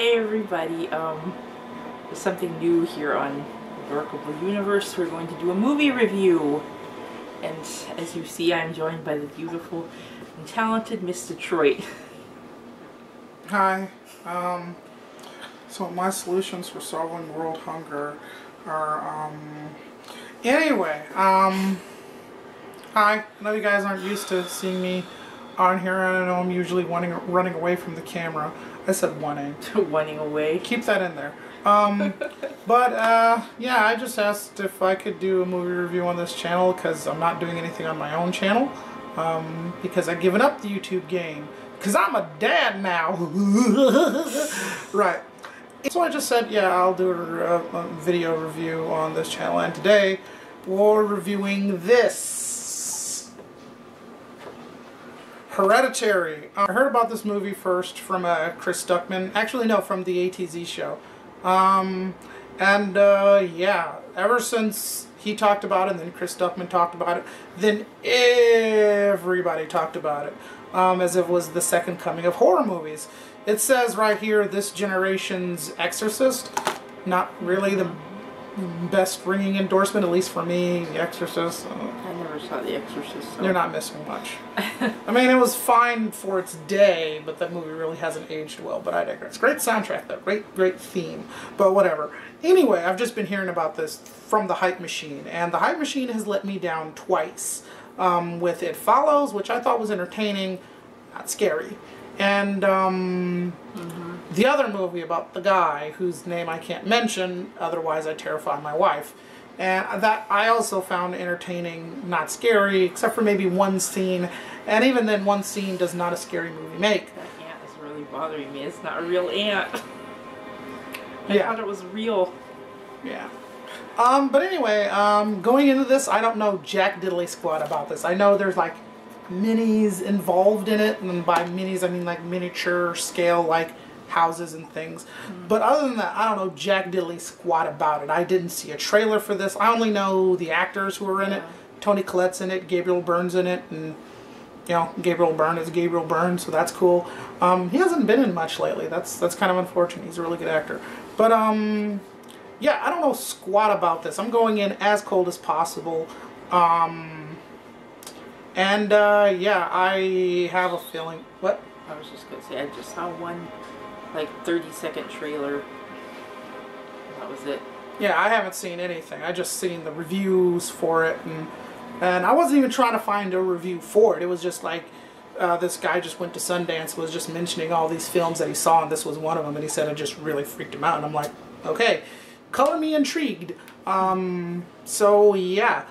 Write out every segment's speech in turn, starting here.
Hey everybody, there's something new here on Workable Universe. We're going to do a movie review. And as you see, I'm joined by the beautiful and talented Miss Detroit. Hi. So my solutions for solving world hunger are, anyway, hi. I know you guys aren't used to seeing me on here. I know I'm usually running away from the camera. I said wanting. Running away. Keep that in there. Yeah, I just asked if I could do a movie review on this channel because I'm not doing anything on my own channel. Because I've given up the YouTube game. Because I'm a dad now. Right. So I just said, yeah, I'll do a video review on this channel. And today, we're reviewing this. Hereditary. I heard about this movie first from Chris Stuckman. Actually, no, from the ATZ show. Yeah, ever since he talked about it, and then Chris Stuckman talked about it, then everybody talked about it, as if it was the second coming of horror movies. It says right here, this generation's Exorcist. Not really the best ringing endorsement, at least for me, The Exorcist. I never saw The Exorcist. So. You're not missing much. I mean, it was fine for its day, but that movie really hasn't aged well, but I digress. Great soundtrack, though. Great theme. But whatever. Anyway, I've just been hearing about this from the Hype Machine, and the Hype Machine has let me down twice. With It Follows, which I thought was entertaining, not scary. And, the other movie about the guy whose name I can't mention, otherwise I terrify my wife. And that I also found entertaining, not scary, except for maybe one scene. And even then, one scene does not a scary movie make. That ant is really bothering me. It's not a real ant. I thought it was real. Yeah. But anyway, going into this, I don't know jack diddly squat about this. I know there's like minis involved in it, and by minis I mean like miniature scale, like houses and things. But other than that, I don't know jack diddly squat about it. I didn't see a trailer for this. I only know the actors who are in it. Tony Collette's in it, Gabriel Byrne's in it, and you know, Gabriel Byrne is Gabriel Byrne, so that's cool. He hasn't been in much lately. That's kind of unfortunate. He's a really good actor. But yeah, I don't know squat about this. I'm going in as cold as possible. Yeah, I have a feeling. What? I was just gonna say, I just saw one like 30-second trailer. That was it. Yeah, I haven't seen anything. I just seen the reviews for it, and I wasn't even trying to find a review for it. It was just like this guy just went to Sundance, was just mentioning all these films that he saw, and this was one of them, and he said it just really freaked him out. And I'm like, okay, color me intrigued. So yeah.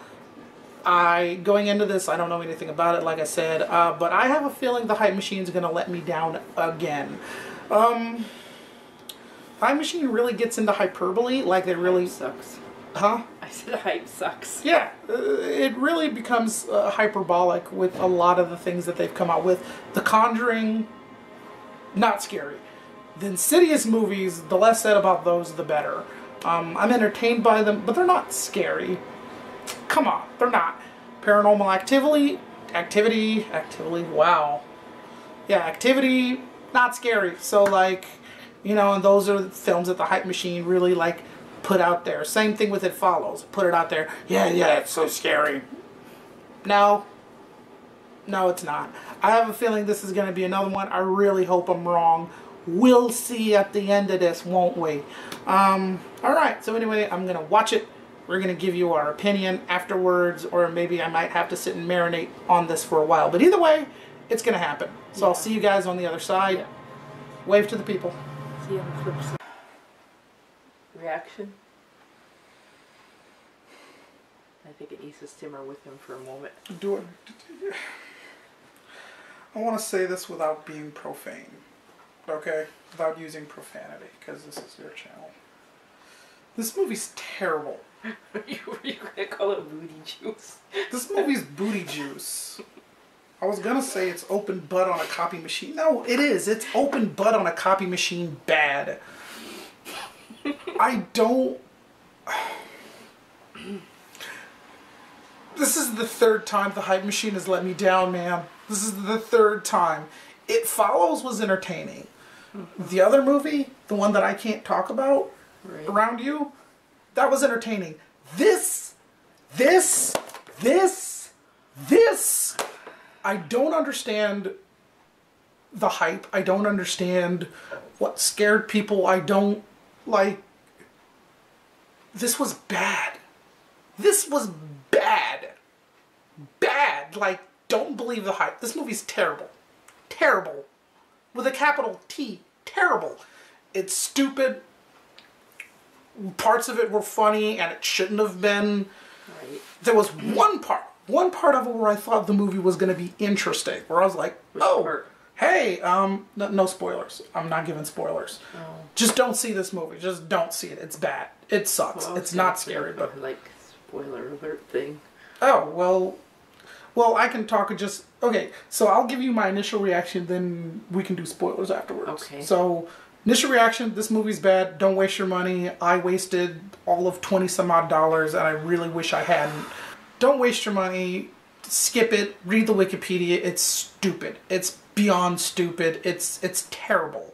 Going into this, I don't know anything about it, like I said, but I have a feeling the Hype Machine's going to let me down again. Hype Machine really gets into hyperbole, like they really... Hype sucks. Huh? I said hype sucks. Yeah, it really becomes hyperbolic with a lot of the things that they've come out with. The Conjuring, not scary. The Insidious movies, the less said about those, the better. I'm entertained by them, but they're not scary. Come on, they're not. Paranormal Activity, wow. Yeah, Activity, not scary. So like, you know, and those are the films that the Hype Machine really like put out there. Same thing with It Follows. Put it out there. Yeah, it's so scary. No, it's not. I have a feeling this is going to be another one. I really hope I'm wrong. We'll see at the end of this, won't we? Alright, so anyway, I'm going to watch it. We're going to give you our opinion afterwards, or maybe I might have to sit and marinate on this for a while. But either way, it's going to happen. So I'll see you guys on the other side. Yeah. Wave to the people. See you on the flip side. Reaction? I think it needs to simmer with him for a moment. Do it. I want to say this without being profane. Okay? Without using profanity, because this is your channel. This movie's terrible. you gonna call it booty juice? This movie's booty juice. I was gonna say it's open butt on a copy machine. No, it is. It's open butt on a copy machine bad. I don't... This is the third time the Hype Machine has let me down, man. This is the third time. It Follows was entertaining. The other movie, the one that I can't talk about Right. around you, that was entertaining. This, I don't understand the hype. I don't understand what scared people. I don't like. This was bad. This was bad. Bad. Like, don't believe the hype. This movie's terrible. Terrible. With a capital T. Terrible. It's stupid. Parts of it were funny, and it shouldn't have been. Right. There was one part of it where I thought the movie was going to be interesting. Where I was like, Which oh, part? hey, no spoilers. I'm not giving spoilers. Oh. Just don't see this movie. Just don't see it. It's bad. It sucks. Well, It's not scary, but like spoiler alert thing. oh well, I can talk just okay. So I'll give you my initial reaction, then we can do spoilers afterwards. Okay. So initial reaction: this movie's bad. Don't waste your money. I wasted all of $20 some odd, and I really wish I hadn't. Don't waste your money. Skip it. Read the Wikipedia. It's stupid. It's beyond stupid. It's terrible.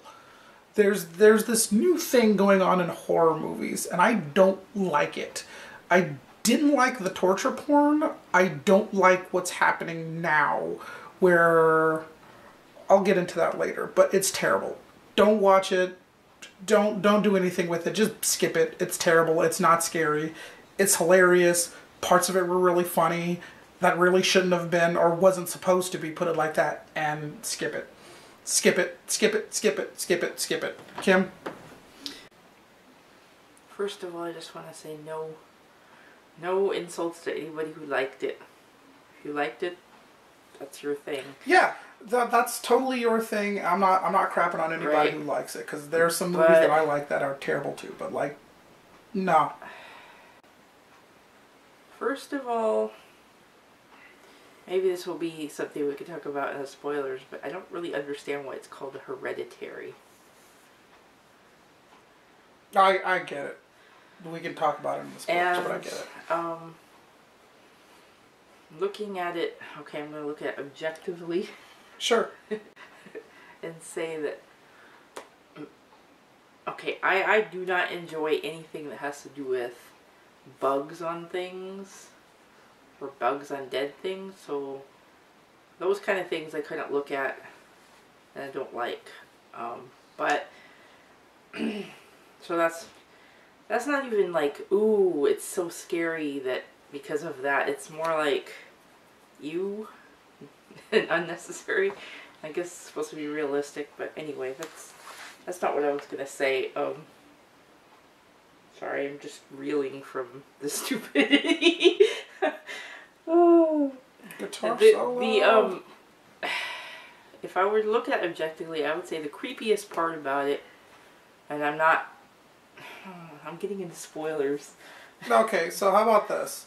There's this new thing going on in horror movies, and I don't like it. I didn't like the torture porn. I don't like what's happening now, where I'll get into that later, but it's terrible. Don't watch it. Don't do anything with it. Just skip it. It's terrible. It's not scary. It's hilarious. Parts of it were really funny that really shouldn't have been or wasn't supposed to be, put it like that, and skip it. Skip it, skip it, skip it, skip it, skip it. Kim? First of all, I just want to say no insults to anybody who liked it. If you liked it, that's your thing. Yeah, that's totally your thing. I'm not crapping on anybody Right. who likes it, because there's some movies that I like that are terrible too, but like, no. First of all, maybe this will be something we could talk about as spoilers, but I don't really understand why it's called Hereditary. I get it. We can talk about it in the spoilers, but I get it. Looking at it, okay, I'm going to look at it objectively Sure. and say that, okay, I do not enjoy anything that has to do with bugs on things or bugs on dead things, so those kind of things I couldn't look at and I don't like. But so that's not even like, ooh, it's so scary that because of that. It's more like, ew, and unnecessary. I guess it's supposed to be realistic, but anyway, that's not what I was gonna say. Sorry, I'm just reeling from the stupidity. Oh. Guitar solo. If I were to look at it objectively, I would say the creepiest part about it, and I'm getting into spoilers. Okay, so how about this?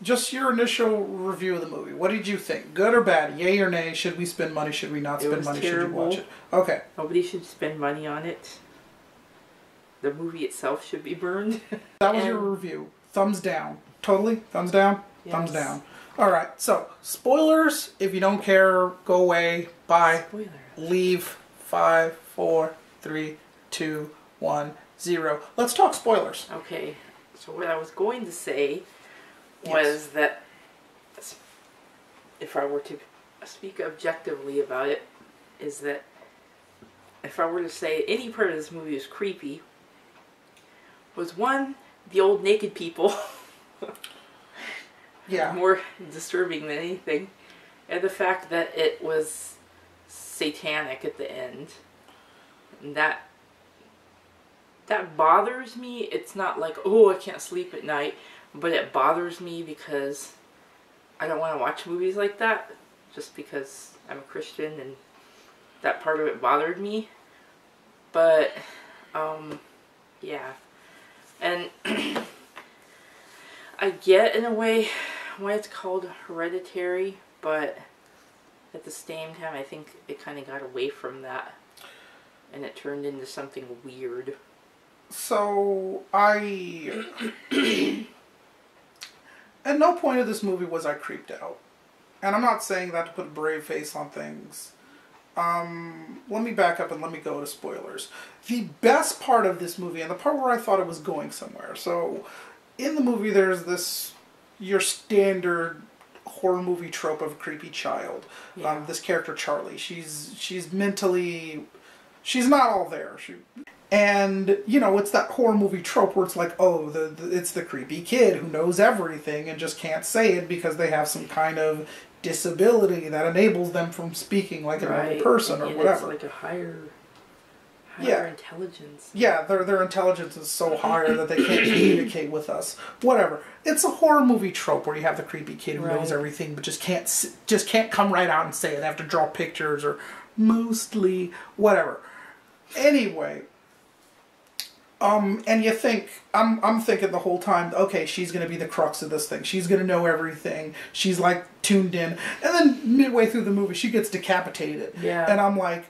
Just your initial review of the movie. What did you think? Good or bad? Yay or nay? Should we spend money? Should we not spend money? Terrible. Should you watch it? Okay. Nobody should spend money on it. The movie itself should be burned. That was your review. Thumbs down. Totally? Thumbs down? Yes. Thumbs down. Alright, so spoilers. If you don't care, go away. Bye. Spoiler. Leave. 5, 4, 3, 2, 1, 0. Let's talk spoilers. Okay, so what I was going to say was that if I were to speak objectively about it, is that if I were to say any part of this movie is creepy, was one, the old naked people. Yeah. More disturbing than anything. And the fact that it was satanic at the end. And that bothers me. It's not like, oh, I can't sleep at night. But it bothers me because I don't want to watch movies like that. Just because I'm a Christian and that part of it bothered me. But, yeah. And I get, in a way, why it's called Hereditary, but at the same time, I think it kind of got away from that, and it turned into something weird. So, at no point of this movie was I creeped out. And I'm not saying that to put a brave face on things. let me back up and let me go to spoilers. The best part of this movie, and the part where I thought it was going somewhere. So, in the movie, there's this, your standard horror movie trope of a creepy child. Yeah. This character, Charlie, she's mentally, she's not all there. And, you know, it's that horror movie trope where it's like, oh, it's the creepy kid who knows everything and just can't say it because they have some kind of disability that enables them from speaking like a normal person or whatever. It's like a higher intelligence. Yeah, their intelligence is so higher that they can't communicate with us. Whatever. It's a horror movie trope where you have the creepy kid who knows everything but just can't come right out and say it. They have to draw pictures or mostly whatever. Anyway, and you think, I'm thinking the whole time, okay, she's going to be the crux of this thing. She's going to know everything. She's like tuned in. And then midway through the movie, she gets decapitated. Yeah. And I'm like,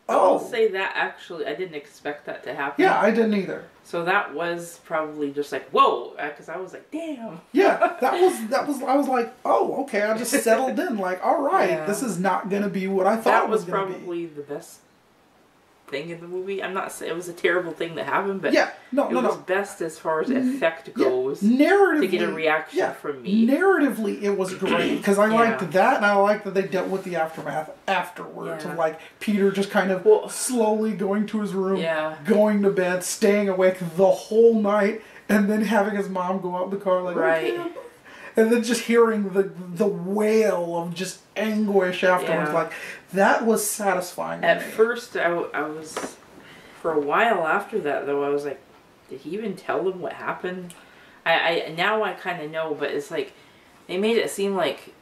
oh. I'll say that actually, I didn't expect that to happen. Yeah, I didn't either. So that was probably just like, whoa, because I was like, damn. Yeah, that was, I was like, oh, okay, I just settled in, like, all right, this is not going to be what I thought it was going to be. That was probably the best thing in the movie. I'm not saying it was a terrible thing that happened, but it was best as far as effect goes. Narratively, to get a reaction from me. Narratively, it was great because I liked that, and I liked that they dealt with the aftermath afterwards of like Peter just kind of slowly going to his room, going to bed, staying awake the whole night, and then having his mom go out in the car like, okay. And then just hearing the wail of just anguish afterwards, like, that was satisfying to me. At first, I was, for a while after that, though, I was like, did he even tell them what happened? Now I kind of know, but it's like, they made it seem like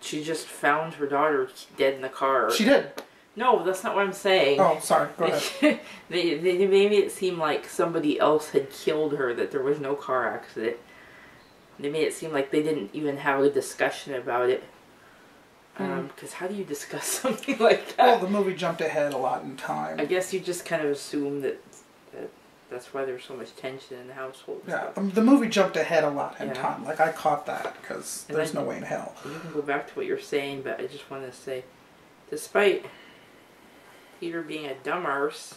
she just found her daughter dead in the car. She did. No, that's not what I'm saying. Oh, sorry. Go ahead. They made it seem like somebody else had killed her, that there was no car accident. They made it seem like they didn't even have a discussion about it. Because how do you discuss something like that? Well, the movie jumped ahead a lot in time. I guess you just kind of assume that that's why there's so much tension in the household. Yeah, the movie jumped ahead a lot in time. Like, I caught that because there's no way in hell. You can go back to what you're saying, but I just want to say, despite Peter being a dumb arse,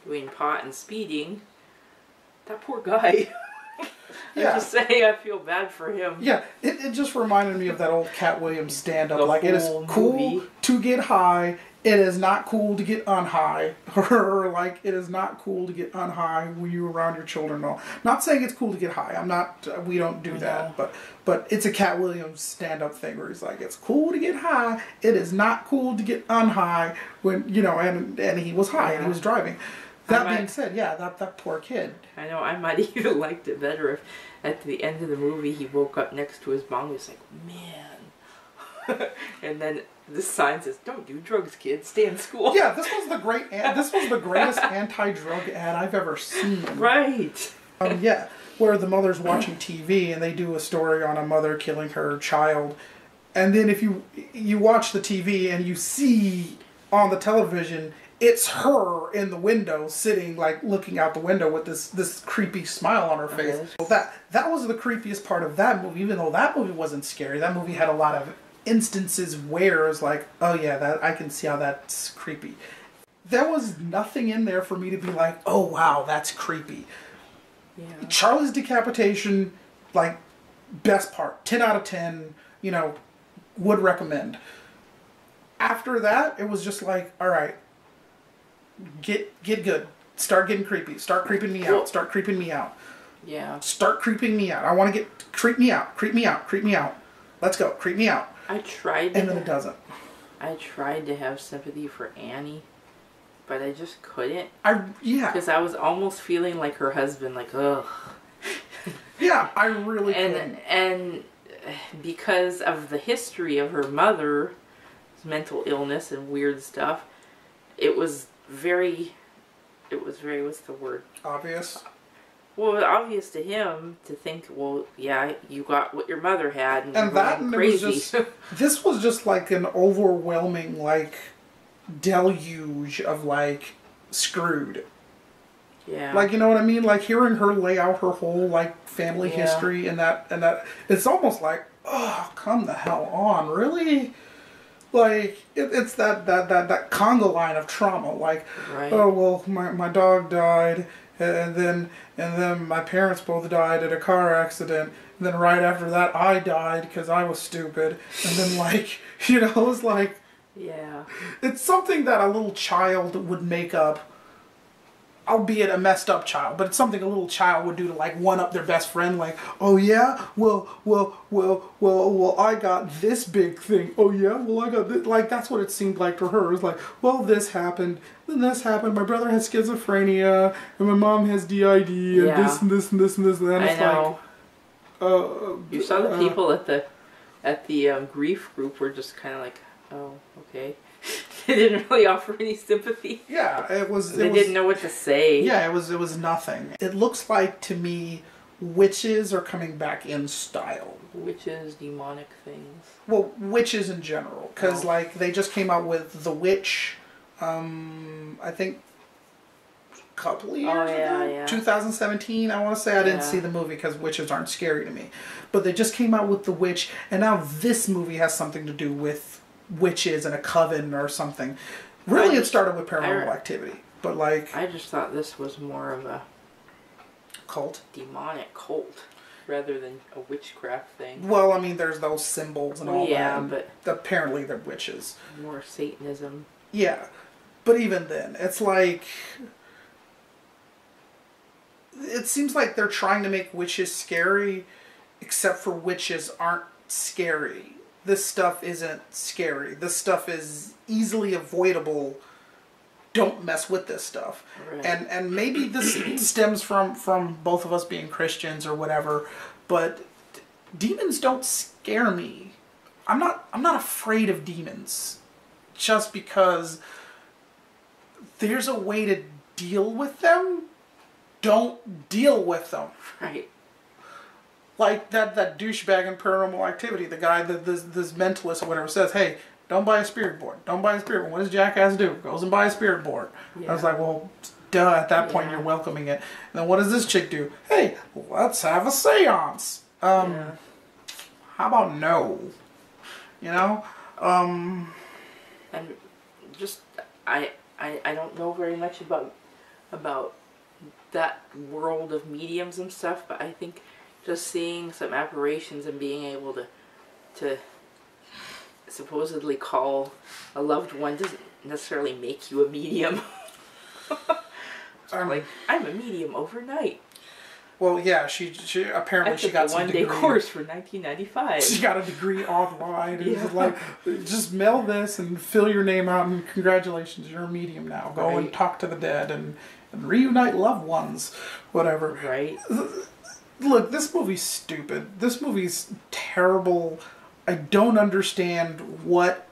doing pot and speeding, that poor guy... I'm just saying, I feel bad for him. Yeah, it just reminded me of that old Cat Williams stand-up. Like, it is cool to get high. It is not cool to get unhigh. Or, like, it is not cool to get unhigh when you're around your children. No. Not saying it's cool to get high. I'm not, we don't do that. But it's a Cat Williams stand-up thing where he's like, it's cool to get high. It is not cool to get unhigh when, you know, and he was high and he was driving. That being said, that poor kid. I know, I might even liked it better if at the end of the movie he woke up next to his mom and was like, man. And then the sign says, don't do drugs, kid. Stay in school. Yeah, this was the greatest anti-drug ad I've ever seen. Right. Where the mother's watching TV and they do a story on a mother killing her child. And then if you watch the TV and you see on the television... it's her in the window, sitting, like, looking out the window with this creepy smile on her face. So that was the creepiest part of that movie, even though that movie wasn't scary. That movie had a lot of instances where it was like, oh yeah, I can see how that's creepy. There was nothing in there for me to be like, oh wow, that's creepy. Yeah. Charlie's decapitation, like, best part. 10 out of 10, you know, would recommend. After that, it was just like, alright, get good. Start getting creepy. Start creeping me out. Start creeping me out. Yeah. Start creeping me out. I want to creep me out. Creep me out. Creep me out. Let's go. Creep me out. And then it doesn't. I tried to have sympathy for Annie, but I just couldn't. Because I was almost feeling like her husband, like, ugh. Yeah, I really couldn't. And because of the history of her mother's mental illness and weird stuff, it was very, what's the word? Obvious? Well, obvious to him to think, well, yeah, you got what your mother had, and that, and crazy. It was just, this was just like an overwhelming, like, deluge of, like, screwed. Yeah. Like, you know what I mean? Like, hearing her lay out her whole, like, family history and that, it's almost like, oh, come the hell on, really? Like, it's that conga line of trauma. Like, Right. oh, well, my dog died, and then my parents both died at a car accident. And then right after that, I died because I was stupid. And then, like, it's like, Yeah. it's something that a little child would make up, albeit a messed up child, but it's something a little child would do to, like, one up their best friend, like, oh yeah, well, I got this big thing. Oh yeah, well, I got this. Like, that's what it seemed like to her. It was like, well, this happened, then this happened. My brother has schizophrenia, and my mom has DID, and Yeah. this and this and this and this. And then it's I know. like, You saw the people at the grief group were just kind of like, oh, okay. They didn't really offer any sympathy. yeah, it was. They didn't know what to say. Yeah, it was nothing. It looks like to me, witches are coming back in style. Witches, demonic things. Well, witches in general, because like they just came out with The Witch, I think a couple of years ago, Yeah. 2017. I want to say I didn't Yeah. see the movie because witches aren't scary to me, but they just came out with The Witch, and now this movie has something to do with witches and a coven or something. Really, it started with Paranormal Activity, but like I just thought this was more of a cult. demonic cult rather than a witchcraft thing. Well, I mean, there's those symbols and all that. Yeah, and but apparently they're witches. more Satanism. Yeah, but even then, it's like it seems like they're trying to make witches scary, except for witches aren't scary. This stuff isn't scary. This stuff is easily avoidable. Don't mess with this stuff. Right. And maybe this stems from both of us being Christians or whatever, but demons don't scare me. I'm not afraid of demons just because there's a way to deal with them. Don't deal with them. Right. Like that douchebag in Paranormal Activity, the guy that this mentalist or whatever says, hey, don't buy a spirit board. Don't buy a spirit board. What does Jackass do? Goes and buys a spirit board. Yeah. I was like, well, duh, at that point you're welcoming it. And then what does this chick do? Hey, let's have a seance. Yeah. How about no? You know? And just I don't know very much about that world of mediums and stuff, but I think just seeing some apparitions and being able to supposedly call a loved one doesn't necessarily make you a medium. Like, I'm a medium overnight. Well, yeah, she apparently she got some one-day course for $19.95. She got a degree online. Yeah. It was like, just mail this and fill your name out and congratulations, you're a medium now. Go and talk to the dead and reunite loved ones, whatever. Right. Look, this movie's stupid. This movie's terrible. I don't understand what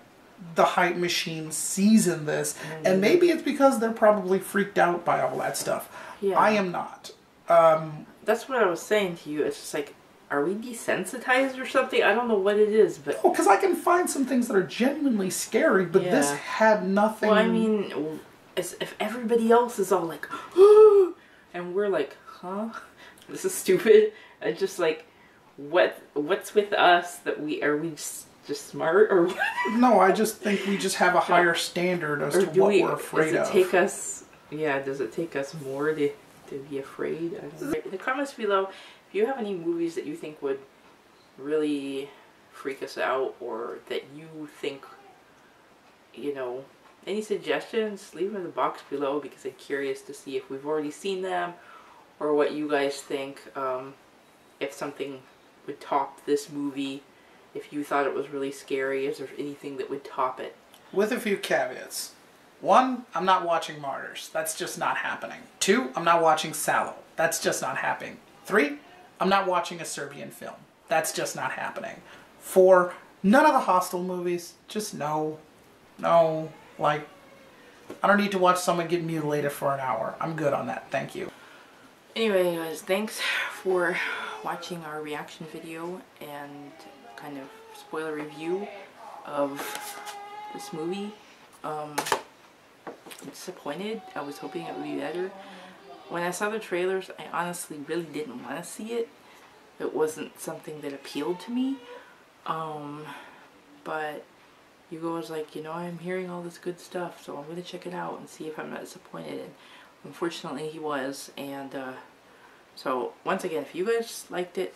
the hype machine sees in this. And maybe it's because they're probably freaked out by all that stuff. Yeah. I am not. That's what I was saying to you. It's just like, are we desensitized or something? I don't know what it is, but... Oh, because I can find some things that are genuinely scary, but this had nothing... Well, I mean, as if everybody else is all like, and we're like, huh? This is stupid. It's just like, what's with us that are we just smart or what? No, I just think we just have a higher standard as to what we're afraid of. Does it take us more to be afraid? I don't know. In the comments below, if you have any movies that you think would really freak us out, or that you think, any suggestions, leave them in the box below, because I'm curious to see if we've already seen them or what you guys think. If something would top this movie, if you thought it was really scary, is there anything that would top it? With a few caveats. 1, I'm not watching Martyrs. That's just not happening. 2, I'm not watching Sallow. That's just not happening. 3, I'm not watching a Serbian film. That's just not happening. 4, none of the Hostel movies. Just no. No. Like, I don't need to watch someone get mutilated for an hour. I'm good on that. Thank you. Anyway, guys, thanks for watching our reaction video and kind of spoiler review of this movie. I'm disappointed. I was hoping it would be better. When I saw the trailers, I honestly really didn't want to see it. It wasn't something that appealed to me. But Hugo was like, you know, I'm hearing all this good stuff, so I'm going to check it out and see if I'm not disappointed. And unfortunately he was. And so once again, if you guys liked it,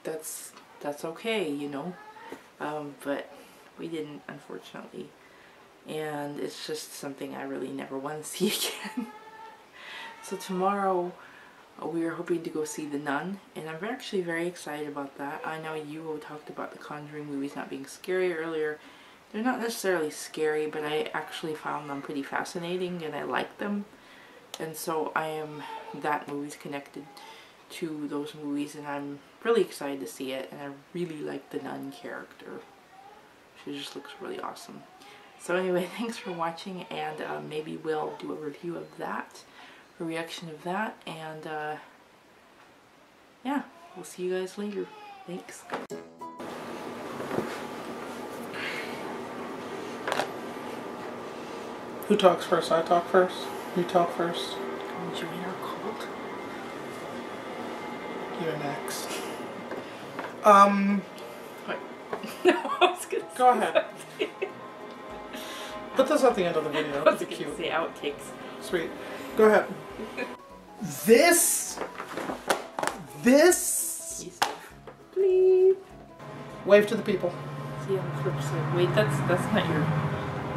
that's okay, you know. But we didn't, unfortunately. And it's just something I really never want to see again. So tomorrow we are hoping to go see The Nun, and I'm actually very excited about that. I know you talked about the Conjuring movies not being scary earlier. They're not necessarily scary, but I actually found them pretty fascinating and I like them. And so that movie's connected to those movies, and I'm really excited to see it. And I really like the Nun character. She just looks really awesome. So anyway, thanks for watching, and maybe we'll do a review of that, a reaction of that, and yeah, we'll see you guys later. Thanks. Who talks first? I talk first? You talk first? Join our cult. You're next. What? No, I was gonna Go ahead. Put this at the end of the video. I was It'd be gonna cute. say outtakes. Sweet. Go ahead. This. Please. Wave to the people. See on the flip side. Wait, that's not your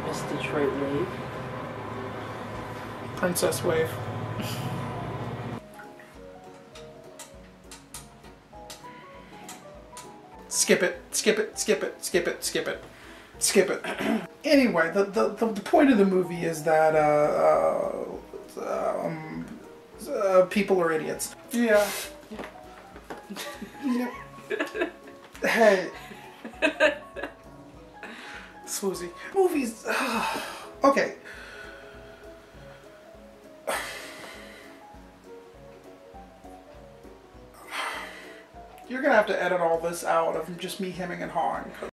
Miss Detroit wave. Princess wave. Skip it. Skip it. Skip it. Skip it. Skip it. Skip it. Anyway, the point of the movie is that people are idiots. Yeah. Yeah. Hey. Swoozy. Movies. Okay. You're gonna have to edit all this out of just me hemming and hawing.